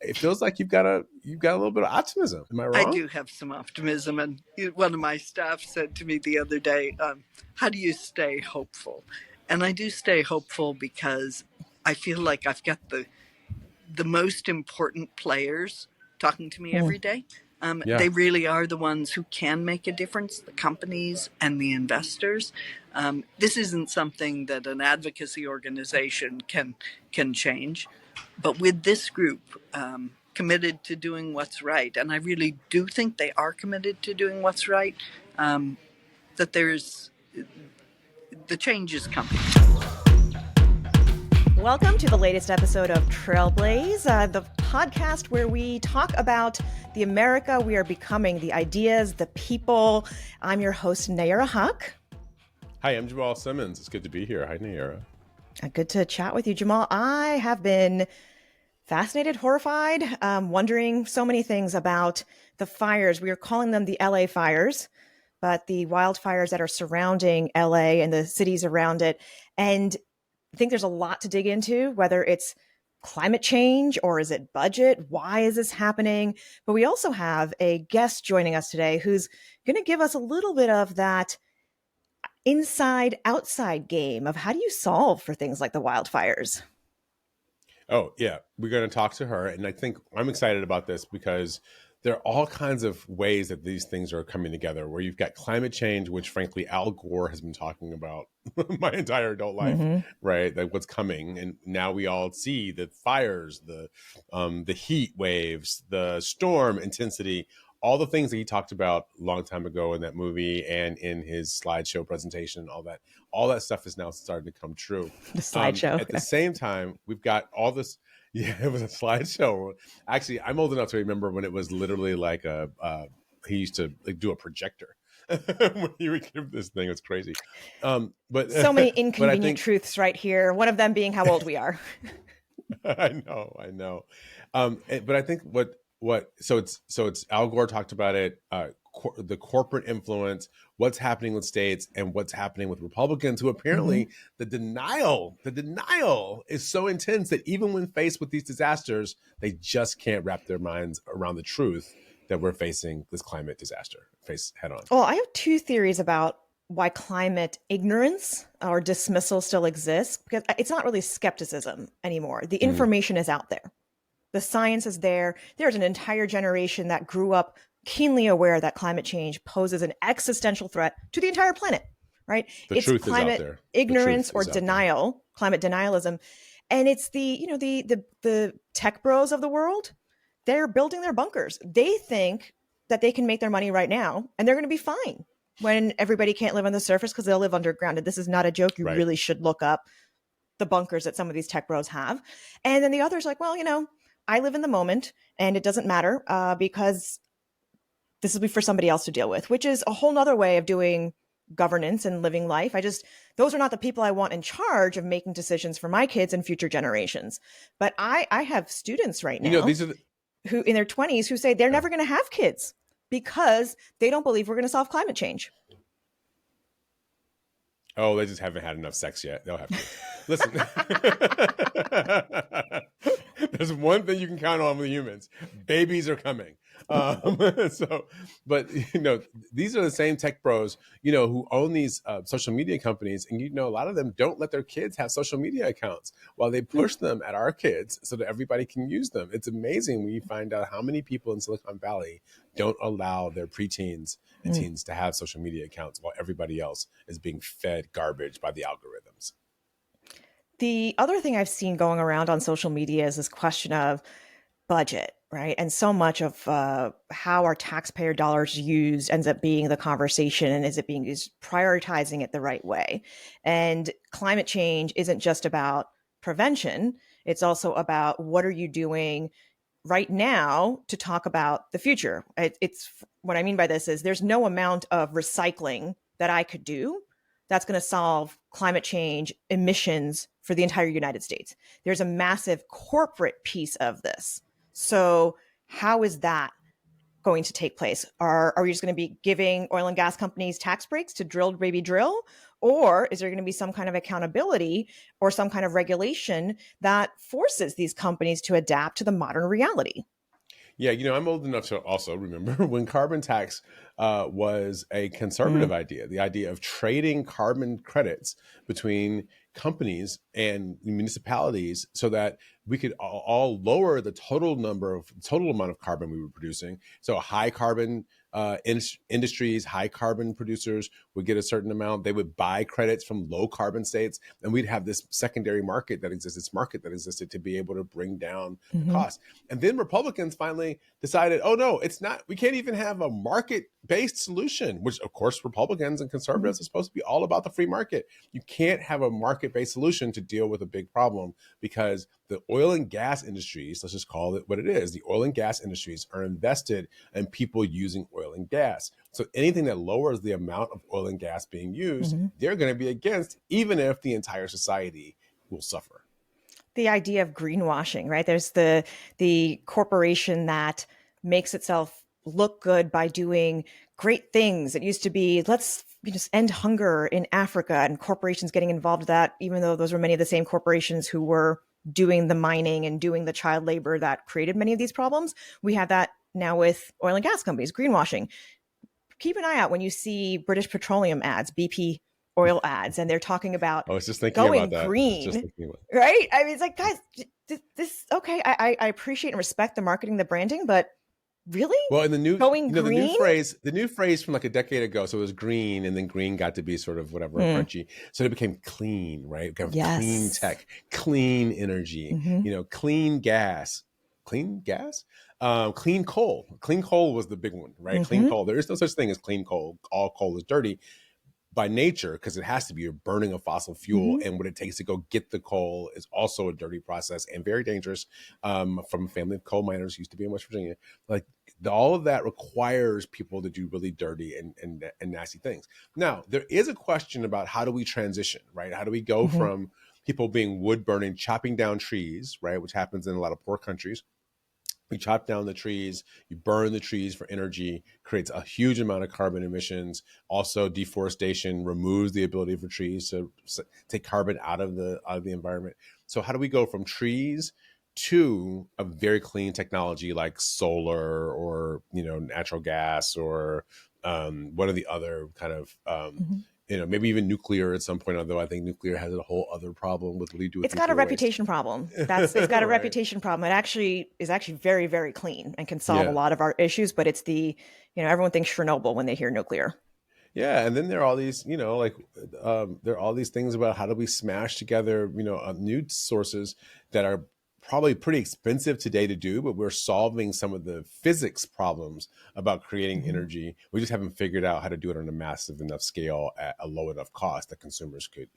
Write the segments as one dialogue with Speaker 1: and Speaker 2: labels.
Speaker 1: it feels like you've got a little bit of optimism. Am I
Speaker 2: I
Speaker 1: wrong?
Speaker 2: do have some optimism. And one of my staff said to me the other day, how do you stay hopeful? And I do stay hopeful because I feel like I've got the most important players talking to me every day.
Speaker 1: Yeah.
Speaker 2: They really are the ones who can make a difference, the companies and the investors. This isn't something that an advocacy organization can change. But with this group committed to doing what's right, and I really do think they are committed to doing what's right, that there's the change is coming.
Speaker 3: Welcome to the latest episode of Trailblaze, the podcast where we talk about the America we are becoming, the ideas, the people. I'm your host, Nayyera Jamal.
Speaker 1: Hi, I'm Jamal Simmons. It's good to be here. Hi, Nayyera.
Speaker 3: Good to chat with you, Jamal. I have been fascinated, horrified, wondering so many things about the fires. We are calling them the LA fires, but the wildfires that are surrounding LA and the cities around it. And I think there's a lot to dig into, whether it's climate change or is it budget? Why is this happening? But we also have a guest joining us today who's going to give us a little bit of that inside outside game of how do you solve for things like the wildfires?
Speaker 1: Oh, yeah. We're going to talk to her. And I think I'm excited about this because there are all kinds of ways that these things are coming together, where you've got climate change, which frankly, Al Gore has been talking about my entire adult life, right? Like what's coming. And now we all see the fires, the heat waves, the storm intensity, all the things that he talked about a long time ago in that movie and in his slideshow presentation, all that stuff is now starting to come true.
Speaker 3: The slideshow.
Speaker 1: At the same time, we've got all this. Yeah, it was a slideshow. Actually, I'm old enough to remember when it was literally like he used to like do a projector when he would give this thing. It's crazy. But
Speaker 3: so many inconvenient truths right here. One of them being how old we are.
Speaker 1: I know. But I think so it's Al Gore talked about it. The corporate influence, what's happening with states, and what's happening with Republicans, who apparently the denial is so intense that even when faced with these disasters, they just can't wrap their minds around the truth that we're facing this climate disaster face head on.
Speaker 3: Well, I have two theories about why climate ignorance or dismissal still exists, because it's not really skepticism anymore. The information is out there. The science is there. There's an entire generation that grew up keenly aware that climate change poses an existential threat to the entire planet, right?
Speaker 1: It's climate
Speaker 3: ignorance or denial, climate denialism. And it's the tech bros of the world. They're building their bunkers. They think that they can make their money right now and they're going to be fine when everybody can't live on the surface because they'll live underground. And this is not a joke. You really should look up the bunkers that some of these tech bros have. And then the other's like, well, I live in the moment and it doesn't matter because this will be for somebody else to deal with, which is a whole nother way of doing governance and living life. Those are not the people I want in charge of making decisions for my kids and future generations. But I have students right now who in their 20s who say they're never going to have kids because they don't believe we're going to solve climate change.
Speaker 1: Oh, they just haven't had enough sex yet. They'll have to. Listen, there's one thing you can count on with humans. Babies are coming. But these are the same tech bros, who own these social media companies. And, a lot of them don't let their kids have social media accounts while they push them at our kids so that everybody can use them. It's amazing when you find out how many people in Silicon Valley don't allow their preteens and teens to have social media accounts while everybody else is being fed garbage by the algorithms.
Speaker 3: The other thing I've seen going around on social media is this question of budget, right? And so much of how our taxpayer dollars used ends up being the conversation, and is it being used, prioritizing it the right way? And climate change isn't just about prevention. It's also about what are you doing right now to talk about the future. It's what I mean by this is there's no amount of recycling that I could do that's going to solve climate change emissions for the entire United States. There's a massive corporate piece of this. So how is that going to take place? Are we just going to be giving oil and gas companies tax breaks to drill, baby drill? Or is there going to be some kind of accountability or some kind of regulation that forces these companies to adapt to the modern reality?
Speaker 1: Yeah, I'm old enough to also remember when carbon tax was a conservative idea, the idea of trading carbon credits between companies and municipalities so that we could all lower the total amount of carbon we were producing. So high carbon industries, high carbon producers would get a certain amount. They would buy credits from low carbon states, and we'd have this secondary market that exists, this market that existed to be able to bring down the cost. And then Republicans finally decided, oh no, it's not, we can't even have a market-based solution, which of course Republicans and conservatives are supposed to be all about the free market. You can't have a market-based solution to deal with a big problem, because the oil and gas industries, let's just call it what it is, the oil and gas industries are invested in people using oil and gas. So anything that lowers the amount of oil and gas being used, they're going to be against, even if the entire society will suffer.
Speaker 3: The idea of greenwashing, right? There's the corporation that makes itself look good by doing great things. It used to be, let's just end hunger in Africa, and corporations getting involved with that, even though those were many of the same corporations who were doing the mining and doing the child labor that created many of these problems. We have that now with oil and gas companies, greenwashing. Keep an eye out when you see British Petroleum ads, BP oil ads, and they're talking about
Speaker 1: I was just thinking
Speaker 3: going
Speaker 1: about that.
Speaker 3: green, right? I mean, it's like, guys, this okay. I appreciate and respect the marketing, the branding, but really?
Speaker 1: Well, in the new
Speaker 3: going green?
Speaker 1: the new phrase from like a decade ago, so it was green, and then green got to be sort of whatever, crunchy. So it became clean, right? Kind of clean tech, clean energy, clean gas. Clean gas? Clean coal. Clean coal was the big one, right? Clean coal. There is no such thing as clean coal. All coal is dirty by nature, because it has to be, you're burning a fossil fuel, and what it takes to go get the coal is also a dirty process and very dangerous. From a family of coal miners, used to be in West Virginia. Like all of that requires people to do really dirty and nasty things. Now, there is a question about how do we transition, right? How do we go from people being wood burning, chopping down trees, right, which happens in a lot of poor countries. You chop down the trees, you burn the trees for energy, creates a huge amount of carbon emissions. Also, deforestation removes the ability for trees to take carbon out of the environment. So how do we go from trees to a very clean technology like solar or natural gas or what are the other kind of maybe even nuclear at some point, although I think nuclear has a whole other problem with what do you do with
Speaker 3: it's got a
Speaker 1: waste.
Speaker 3: reputation problem. It's got a reputation problem. It actually is very, very clean and can solve a lot of our issues, but it's everyone thinks Chernobyl when they hear nuclear.
Speaker 1: Yeah, and then there are all these, there are all these things about how do we smash together, new sources that are probably pretty expensive today to do, but we're solving some of the physics problems about creating energy. We just haven't figured out how to do it on a massive enough scale at a low enough cost that consumers could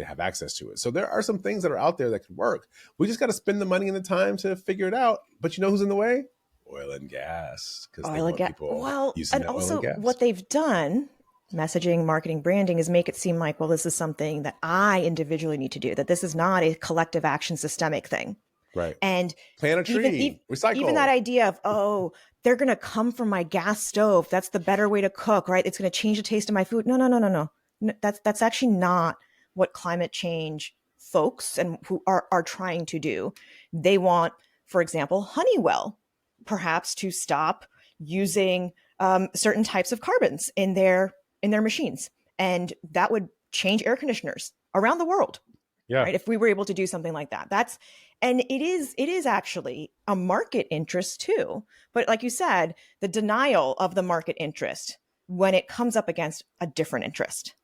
Speaker 1: have access to it. So there are some things that are out there that could work. We just got to spend the money and the time to figure it out. But you know who's in the way? Oil and gas. Because they want people using that oil and gas.
Speaker 3: What they've done, messaging, marketing, branding, is make it seem like, well, this is something that I individually need to do, that this is not a collective action systemic thing.
Speaker 1: Right.
Speaker 3: And
Speaker 1: plant a tree, recycle.
Speaker 3: Even that idea of, oh, they're going to come from my gas stove. That's the better way to cook, right? It's going to change the taste of my food. No. That's actually not what climate change folks and who are trying to do. They want, for example, Honeywell, perhaps to stop using certain types of carbons in their machines. And that would change air conditioners around the world.
Speaker 1: Yeah.
Speaker 3: Right. If we were able to do something like that, and it is actually a market interest too. But like you said, the denial of the market interest when it comes up against a different interest.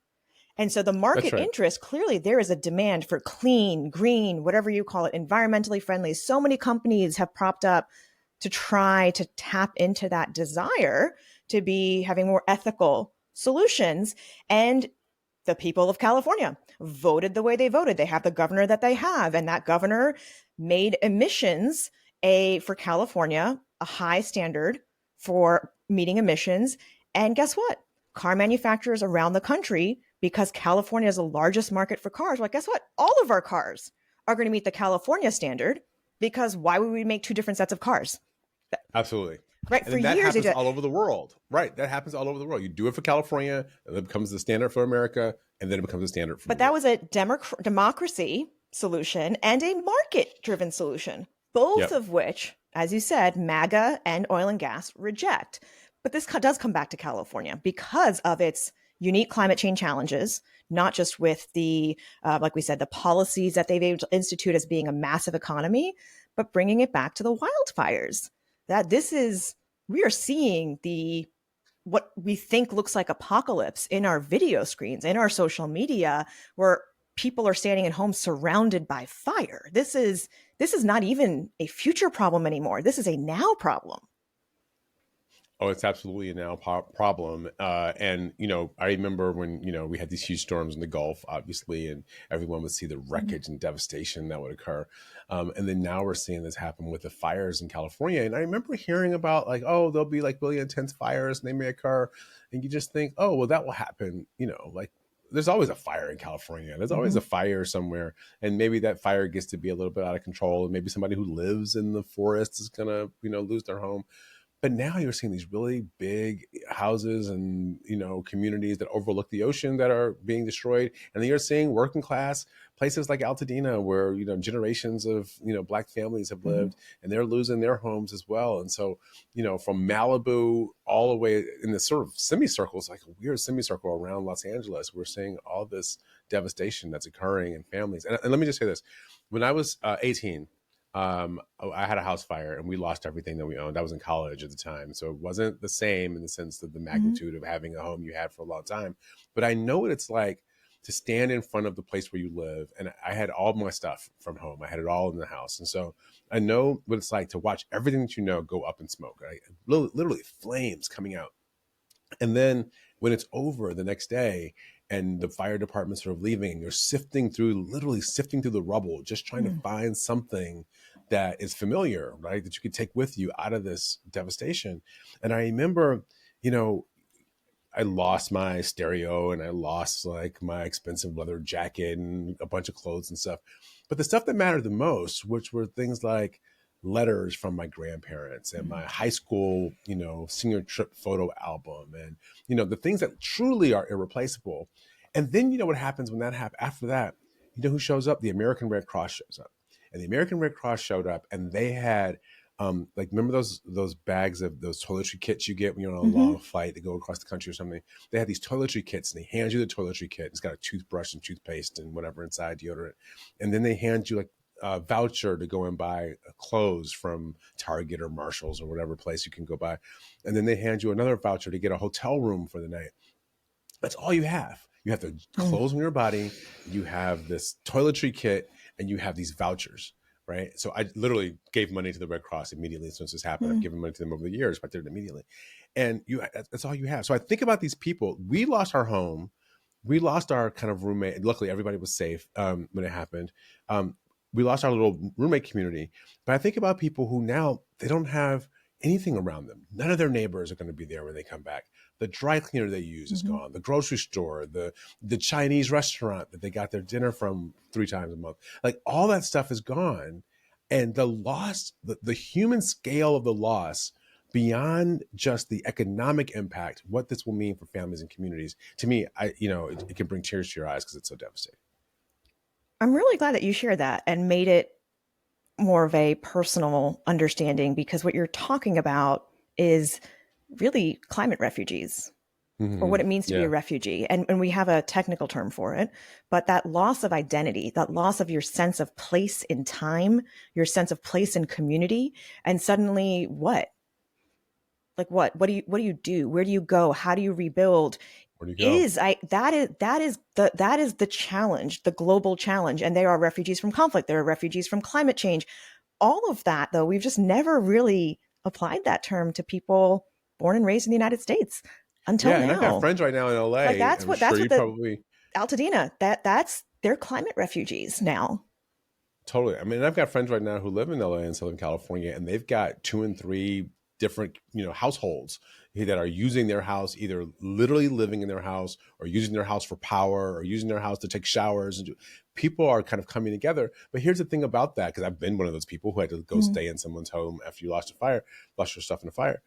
Speaker 3: And so the market interest, clearly there is a demand for clean, green, whatever you call it, environmentally friendly. So many companies have propped up to try to tap into that desire to be having more ethical solutions. And the people of California voted the way they voted. They have the governor that they have, and that governor made emissions for California a high standard for meeting emissions. And guess what? Car manufacturers around the country, because California is the largest market for cars, well, guess what? All of our cars are going to meet the California standard, because why would we make two different sets of cars?
Speaker 1: Absolutely.
Speaker 3: Right.
Speaker 1: And
Speaker 3: For
Speaker 1: then that
Speaker 3: years, they
Speaker 1: happens
Speaker 3: do it.
Speaker 1: all over the world. Right. That happens all over the world. You do it for California, and it becomes the standard for America, and then it becomes the standard for
Speaker 3: But
Speaker 1: New
Speaker 3: that
Speaker 1: York.
Speaker 3: was a democracy solution and a market driven solution, both
Speaker 1: Yep.
Speaker 3: of which, as you said, MAGA and oil and gas reject. But this does come back to California because of its unique climate change challenges, not just with the, like we said, the policies that they've instituted as being a massive economy, but bringing it back to the wildfires. That this is, we are seeing the what we think looks like apocalypse in our video screens, in our social media, where people are standing at home surrounded by fire. This is not even a future problem anymore. This is a now problem.
Speaker 1: Oh, it's absolutely a now problem. And, I remember when, we had these huge storms in the Gulf, obviously, and everyone would see the wreckage and devastation that would occur. And then now we're seeing this happen with the fires in California. And I remember hearing about like, oh, there'll be like really intense fires and they may occur. And you just think, oh, well, that will happen, like there's always a fire in California. There's always
Speaker 3: Mm-hmm.
Speaker 1: a fire somewhere. And maybe that fire gets to be a little bit out of control. And maybe somebody who lives in the forest is going to, lose their home. But now you're seeing these really big houses and communities that overlook the ocean that are being destroyed, and then you're seeing working class places like Altadena, where generations of Black families have
Speaker 3: Mm-hmm.
Speaker 1: lived, and they're losing their homes as well. And so from Malibu all the way in this sort of semicircles, like a weird semicircle around Los Angeles, we're seeing all this devastation that's occurring in families. And let me just say this: when I was 18. I had a house fire and we lost everything that we owned. I was in college at the time, so it wasn't the same in the sense of the
Speaker 3: Mm-hmm.
Speaker 1: magnitude of having a home you had for a long time. But I know what it's like to stand in front of the place where you live. And I had all my stuff from home. I had it all in the house. And so I know what it's like to watch everything that go up in smoke, right? Literally flames coming out. And then when it's over the next day and the fire department's sort of leaving, you're literally sifting through the rubble, just trying to
Speaker 3: Mm-hmm.
Speaker 1: find something that is familiar, right? That you could take with you out of this devastation. And I remember, I lost my stereo and I lost like my expensive leather jacket and a bunch of clothes and stuff. But the stuff that mattered the most, which were things like letters from my grandparents and my high school, senior trip photo album and, the things that truly are irreplaceable. And then, what happens when that happens after that, who shows up? The American Red Cross shows up. And the American Red Cross showed up and they had like remember those bags of those toiletry kits you get when you're on a
Speaker 3: Mm-hmm.
Speaker 1: long flight to go across the country or something. They had these toiletry kits and they hand you the toiletry kit. It's got a toothbrush and toothpaste and whatever inside, deodorant. And then they hand you like a voucher to go and buy clothes from Target or Marshalls or whatever place you can go buy. And then they hand you another voucher to get a hotel room for the night. That's all you have. You have the clothes on your body, you have this toiletry kit, and you have these vouchers. Right. So I literally gave money to the Red Cross immediately as soon as this happened.
Speaker 3: Mm-hmm.
Speaker 1: I've given money to them over the years, but I did it immediately. And that's all you have. So I think about these people. We lost our home. We lost our kind of roommate. Luckily, everybody was safe when it happened. We lost our little roommate community. But I think about people who now they don't have anything around them. None of their neighbors are going to be there when they come back. The dry cleaner they use is gone. The grocery store, the Chinese restaurant that they got their dinner from 3 times a month, like all that stuff is gone. And the loss, the human scale of the loss beyond just the economic impact, what this will mean for families and communities, to me, it can bring tears to your eyes because it's so devastating.
Speaker 3: I'm really glad that you shared that and made it more of a personal understanding, because what you're talking about is really climate refugees, or what it means to be
Speaker 1: Yeah.
Speaker 3: a refugee. And we have a technical term for it, but that loss of identity, that loss of your sense of place in time, your sense of place in community, and suddenly what? Like what do you do? Where do you go? How do you rebuild?
Speaker 1: Where do you go?
Speaker 3: That is the challenge, the global challenge. And there are refugees from conflict, there are refugees from climate change. All of that, though, we've just never really applied that term to people born and raised in the United States until
Speaker 1: Yeah, and I've got
Speaker 3: now.
Speaker 1: friends right now in
Speaker 3: Like
Speaker 1: LA. I'm
Speaker 3: that's
Speaker 1: sure
Speaker 3: what
Speaker 1: you
Speaker 3: the
Speaker 1: probably
Speaker 3: Altadena, that's they're climate refugees now.
Speaker 1: totally. I mean, I've got friends right now who live in LA and Southern California, and they've got 2 and 3 different, households that are using their house, either literally living in their house or using their house for power or using their house to take showers. people are kind of coming together. But here's the thing about that, because I've been one of those people who had to go stay in someone's home after you lost your stuff in a fire.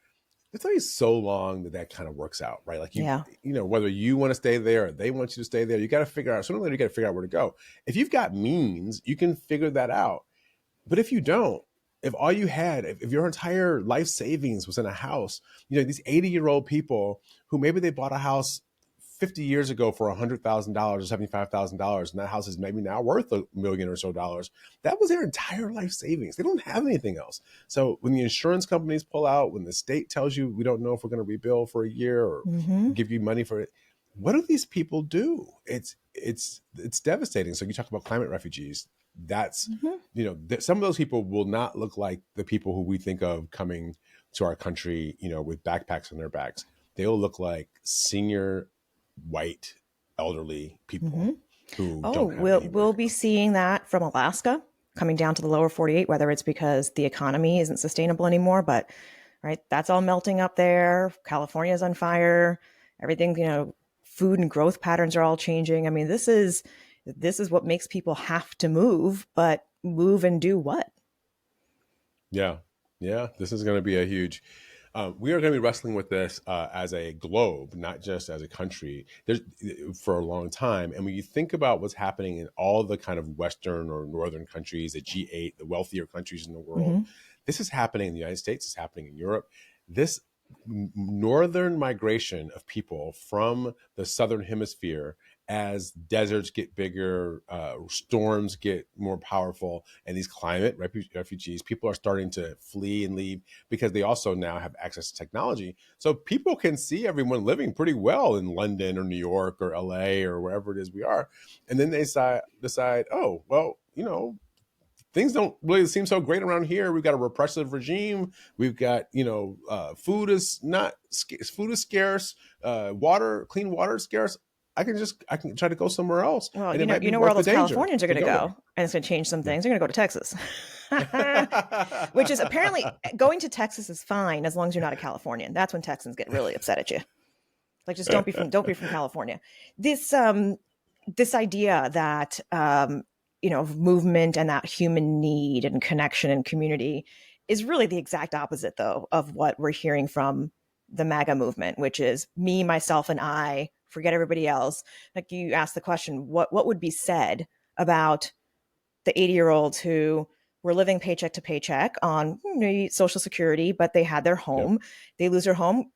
Speaker 1: It's always so long that kind of works out, right? Like you know, whether you want to stay there or they want you to stay there, you got to figure out, sooner or later, you got to figure out where to go. If you've got means, you can figure that out. But if you don't, if all you had, if your entire life savings was in a house, you know, these 80-year-old people who maybe they bought a house 50 years ago for $100,000 or $75,000, and that house is maybe now worth $1 million or so. That was their entire life savings. They don't have anything else. So when the insurance companies pull out, when the state tells you we don't know if we're going to rebuild for a year or give you money for it, what do these people do? It's devastating. So you talk about climate refugees. That's you know, some of those people will not look like the people who we think of coming to our country, you know, with backpacks on their backs. They'll look like senior white elderly people who don't have
Speaker 3: we'll be seeing that from Alaska coming down to the lower 48, whether it's because the economy isn't sustainable anymore, but right, that's all melting up there. California's on fire. Everything, you know, food and growth patterns are all changing. I mean, this is what makes people have to move, but move and do what?
Speaker 1: Yeah. This is going to be a huge. We are going to be wrestling with this as a globe, not just as a country, for a long time. And when you think about what's happening in all the kind of Western or Northern countries, the G8, the wealthier countries in the world, this is happening in the United States, it's happening in Europe. This northern migration of people from the Southern Hemisphere, as deserts get bigger, storms get more powerful, and these climate refugees, people are starting to flee and leave because they also now have access to technology. So people can see everyone living pretty well in London or New York or LA or wherever it is we are. And then they decide, oh, well, you know, things don't really seem so great around here. We've got a repressive regime. We've got, you know, food is scarce, clean water is scarce. I can try to go somewhere else.
Speaker 3: Well, you know where all those Californians are going to go, and it's going to change some things. They're going to go to Texas, which is apparently going to Texas is fine as long as you're not a Californian. That's when Texans get really upset at you. Like, just don't be from California. This idea that you know, of movement and that human need and connection and community is really the exact opposite, though, of what we're hearing from the MAGA movement, which is me, myself, and I. Forget everybody else. Like, you asked the question, what would be said about the 80-year-olds who were living paycheck to paycheck on Social Security, but they had their home. Yep. They lose their home.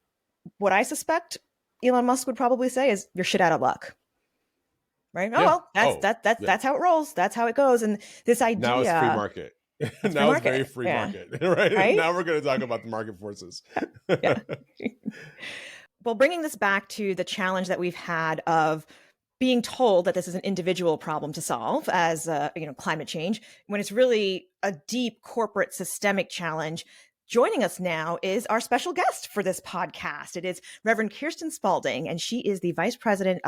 Speaker 3: What I suspect Elon Musk would probably say is, you're shit out of luck. Right? Yeah. Oh, well, that's how it rolls. That's how it goes. And this idea.
Speaker 1: Now it's free market. Now it's very free market. Right? Now we're going to talk about the market forces.
Speaker 3: Yeah. Well, bringing this back to the challenge that we've had of being told that this is an individual problem to solve as climate change, when it's really a deep corporate systemic challenge. Joining us now is our special guest for this podcast. It is Reverend Kirsten Spalding, and she is the vice president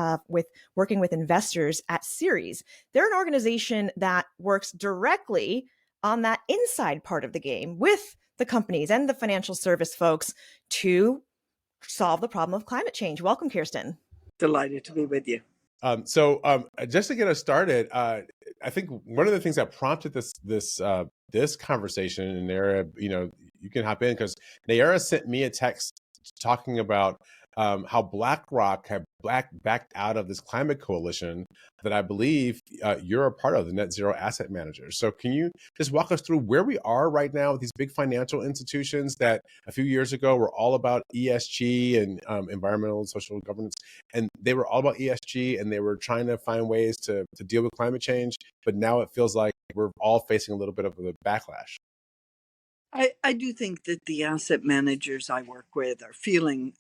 Speaker 3: working with investors at Ceres. They're an organization that works directly on that inside part of the game with the companies and the financial service folks to solve the problem of climate change. Welcome, Kirsten.
Speaker 2: Delighted to be with you.
Speaker 1: So just to get us started, I think one of the things that prompted this conversation, and Nayyera, you can hop in, because Nayyera sent me a text talking about how BlackRock have backed out of this climate coalition that I believe you're a part of, the Net Zero Asset Managers. So can you just walk us through where we are right now with these big financial institutions that a few years ago were all about ESG and environmental and social governance, and they were all about ESG and they were trying to find ways to deal with climate change, but now it feels like we're all facing a little bit of a backlash.
Speaker 2: I do think that the asset managers I work with are feeling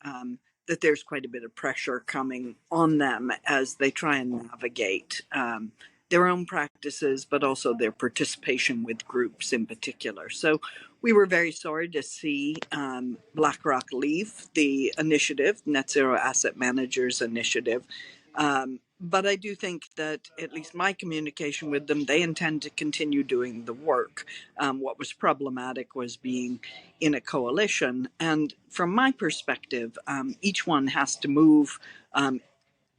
Speaker 2: that there's quite a bit of pressure coming on them as they try and navigate their own practices, but also their participation with groups in particular. So we were very sorry to see BlackRock leave the initiative, Net Zero Asset Managers Initiative. But I do think that, at least my communication with them, they intend to continue doing the work. What was problematic was being in a coalition. And from my perspective, each one has to move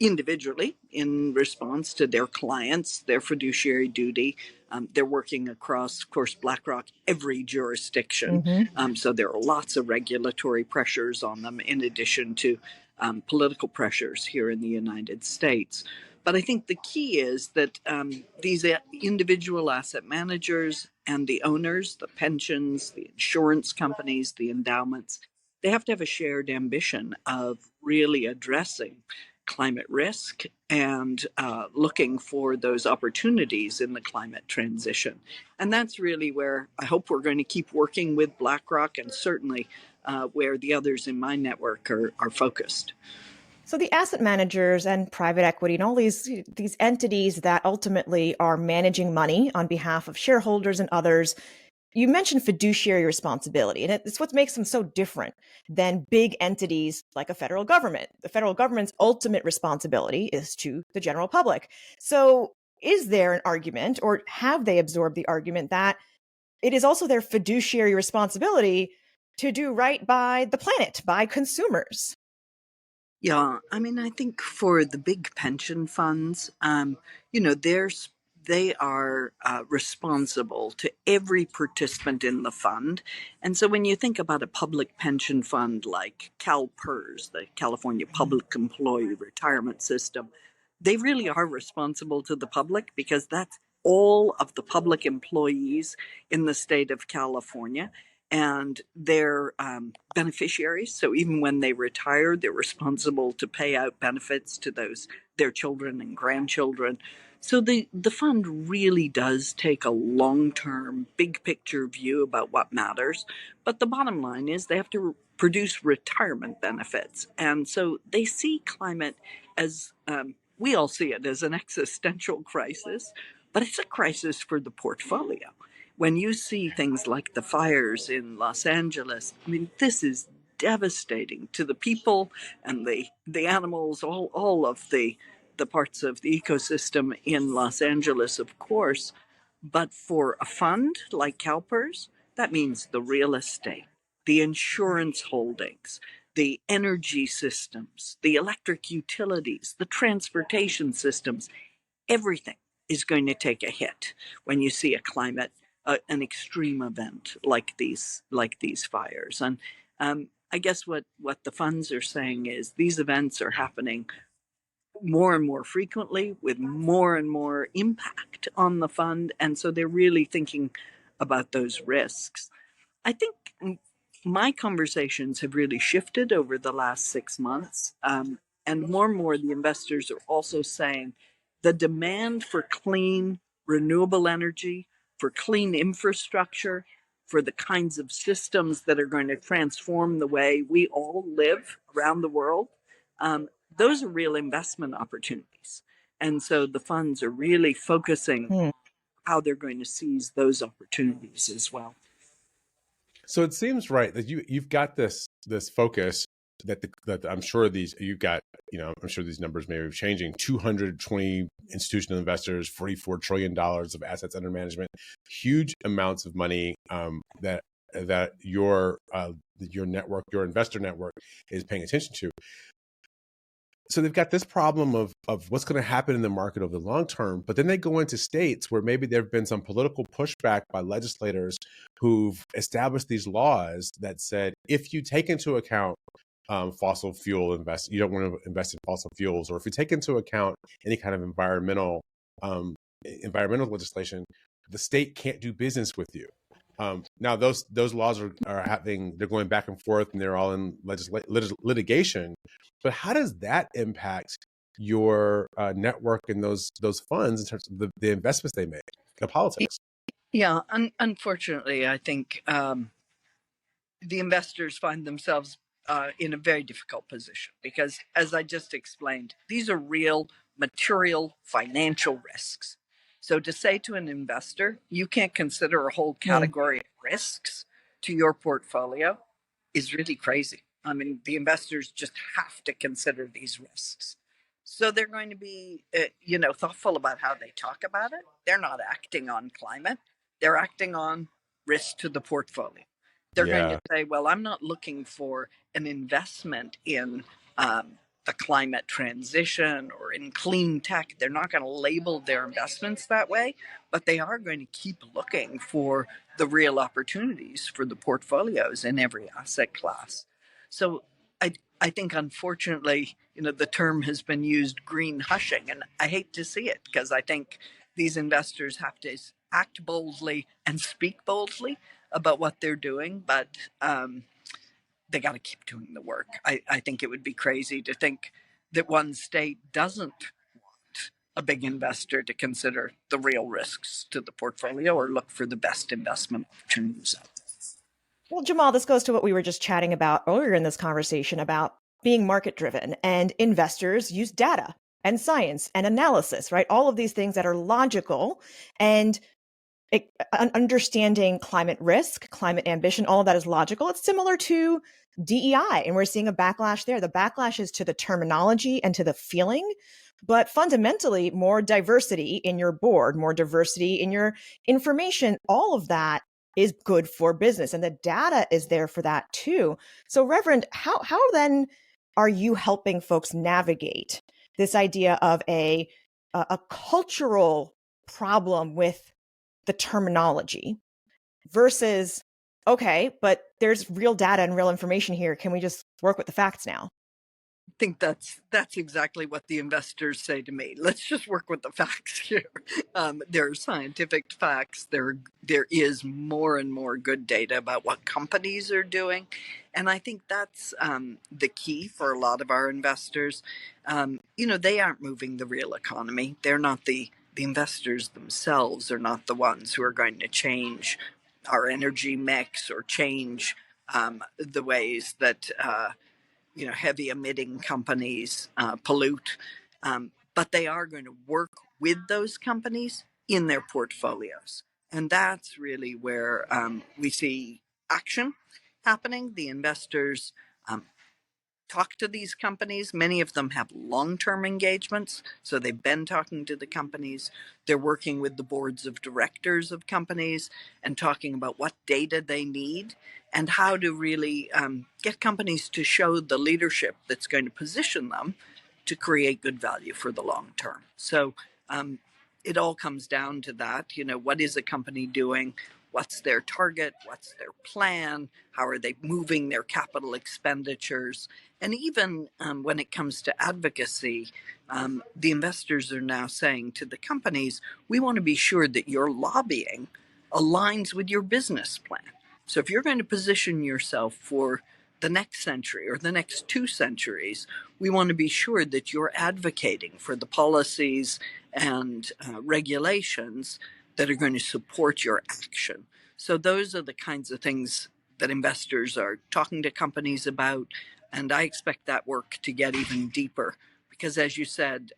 Speaker 2: individually in response to their clients, their fiduciary duty. They're working across, of course, BlackRock, every jurisdiction. So there are lots of regulatory pressures on them, in addition to political pressures here in the United States. But I think the key is that these individual asset managers and the owners, the pensions, the insurance companies, the endowments, they have to have a shared ambition of really addressing climate risk and looking for those opportunities in the climate transition. And that's really where I hope we're going to keep working with BlackRock, and certainly where the others in my network are focused.
Speaker 3: So the asset managers and private equity and all these entities that ultimately are managing money on behalf of shareholders and others, you mentioned fiduciary responsibility, and it's what makes them so different than big entities like a federal government. The federal government's ultimate responsibility is to the general public. So is there an argument, or have they absorbed the argument, that it is also their fiduciary responsibility to do right by the planet, by consumers?
Speaker 2: Yeah, I mean, I think for the big pension funds, you know, they are responsible to every participant in the fund. And so when you think about a public pension fund like CalPERS, the California Public Employee Retirement System, they really are responsible to the public, because that's all of the public employees in the state of California, and they're beneficiaries. So even when they retire, they're responsible to pay out benefits to their children and grandchildren. So the fund really does take a long-term, big picture view about what matters. But the bottom line is they have to produce retirement benefits. And so they see climate as, we all see it as an existential crisis, but it's a crisis for the portfolio. When you see things like the fires in Los Angeles, I mean, this is devastating to the people and the animals, all of the parts of the ecosystem in Los Angeles, of course. But for a fund like CalPERS, that means the real estate, the insurance holdings, the energy systems, the electric utilities, the transportation systems, everything is going to take a hit when you see a climate, an extreme event like these fires. And I guess what the funds are saying is these events are happening more and more frequently with more and more impact on the fund, and so they're really thinking about those risks. I think my conversations have really shifted over the last 6 months. And more, the investors are also saying the demand for clean, renewable energy, for clean infrastructure, for the kinds of systems that are going to transform the way we all live around the world, those are real investment opportunities. And so the funds are really focusing how they're going to seize those opportunities as well.
Speaker 1: So it seems right that you've got this focus that I'm sure you've got, I'm sure these numbers may be changing. 220 institutional investors, $44 trillion of assets under management, huge amounts of money that your network, your investor network, is paying attention to. So they've got this problem of what's going to happen in the market over the long term, but then they go into states where maybe there have been some political pushback by legislators who've established these laws that said, if you take into account fossil fuel you don't want to invest in fossil fuels, or if you take into account any kind of environmental legislation, the state can't do business with you. Now those laws they're going back and forth, and they're all in litigation. But how does that impact your network and those funds in terms of the investments they make, the politics?
Speaker 2: Yeah, unfortunately, I think the investors find themselves in a very difficult position because, as I just explained, these are real material financial risks. So to say to an investor, you can't consider a whole category of risks to your portfolio is really crazy. I mean, the investors just have to consider these risks. So they're going to be, thoughtful about how they talk about it. They're not acting on climate. They're acting on risk to the portfolio. They're going to say, well, I'm not looking for an investment in the climate transition or in clean tech. They're not going to label their investments that way, but they are going to keep looking for the real opportunities for the portfolios in every asset class. So I think, unfortunately, the term has been used, green hushing, and I hate to see it, because I think these investors have to act boldly and speak boldly about what they're doing, but they got to keep doing the work. I think it would be crazy to think that one state doesn't want a big investor to consider the real risks to the portfolio or look for the best investment opportunities.
Speaker 3: Well, Jamal, this goes to what we were just chatting about earlier in this conversation about being market driven, and investors use data and science and analysis, right? All of these things that are logical, and understanding climate risk, climate ambition, all of that is logical. It's similar to DEI, and we're seeing a backlash there. The backlash is to the terminology and to the feeling, but fundamentally, more diversity in your board, more diversity in your information, all of that is good for business. And the data is there for that too. So, Reverend, how then are you helping folks navigate this idea of a cultural problem with the terminology versus, okay, but there's real data and real information here. Can we just work with the facts now?
Speaker 2: I think that's exactly what the investors say to me. Let's just work with the facts here. There are scientific facts. There is more and more good data about what companies are doing, and I think that's the key for a lot of our investors. They aren't moving the real economy. They're not the investors themselves are not the ones who are going to change our energy mix or change the ways that heavy emitting companies pollute, but they are going to work with those companies in their portfolios. And that's really where we see action happening. The investors talk to these companies. Many of them have long-term engagements, so they've been talking to the companies. They're working with the boards of directors of companies and talking about what data they need and how to really get companies to show the leadership that's going to position them to create good value for the long term. So it all comes down to that. What is a company doing? What's their target? What's their plan? How are they moving their capital expenditures? And even when it comes to advocacy, the investors are now saying to the companies, we want to be sure that your lobbying aligns with your business plan. So if you're going to position yourself for the next century or the next 2 centuries, we want to be sure that you're advocating for the policies and regulations that are going to support your action. So those are the kinds of things that investors are talking to companies about. And I expect that work to get even deeper because, as you said,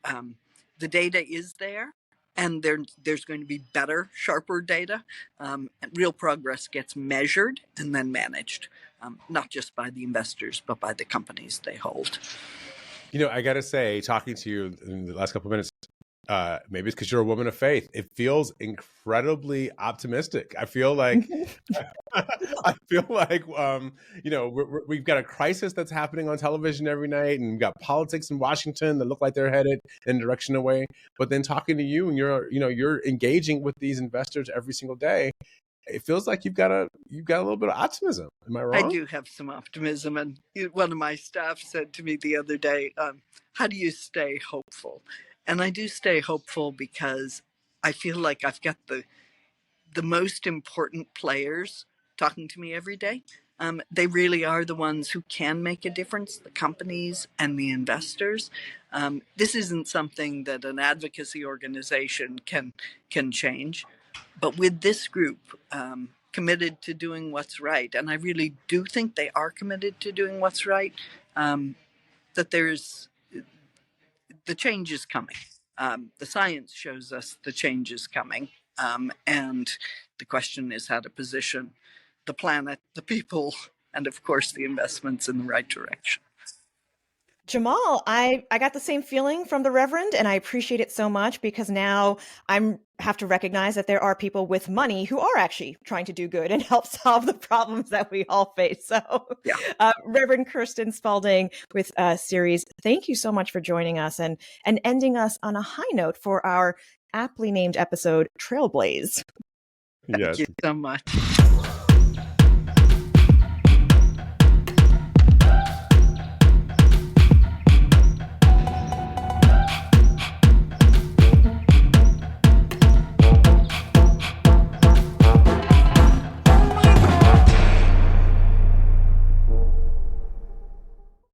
Speaker 2: the data is there and there's going to be better, sharper data. And real progress gets measured and then managed, not just by the investors, but by the companies they hold.
Speaker 1: I got to say, talking to you in the last couple of minutes, maybe it's because you're a woman of faith. It feels incredibly optimistic. I feel like, we've got a crisis that's happening on television every night, and we've got politics in Washington that look like they're headed in a direction away. But then talking to you, and you're engaging with these investors every single day. It feels like you've got a little bit of optimism. Am I wrong?
Speaker 2: I do have some optimism, and one of my staff said to me the other day, "How do you stay hopeful?" And I do stay hopeful because I feel like I've got the most important players talking to me every day. They really are the ones who can make a difference, the companies and the investors. This isn't something that an advocacy organization can change, but with this group committed to doing what's right, and I really do think they are committed to doing what's right, that the change is coming. The science shows us the change is coming. And the question is how to position the planet, the people, and of course the investments in the right direction.
Speaker 3: Jamal, I got the same feeling from the Reverend, and I appreciate it so much because now I have to recognize that there are people with money who are actually trying to do good and help solve the problems that we all face. So,
Speaker 2: Yeah.
Speaker 3: Reverend Kirsten Spalding with series, thank you so much for joining us and ending us on a high note for our aptly named episode, Trailblaze.
Speaker 2: Thank
Speaker 1: Yes.
Speaker 2: you so much.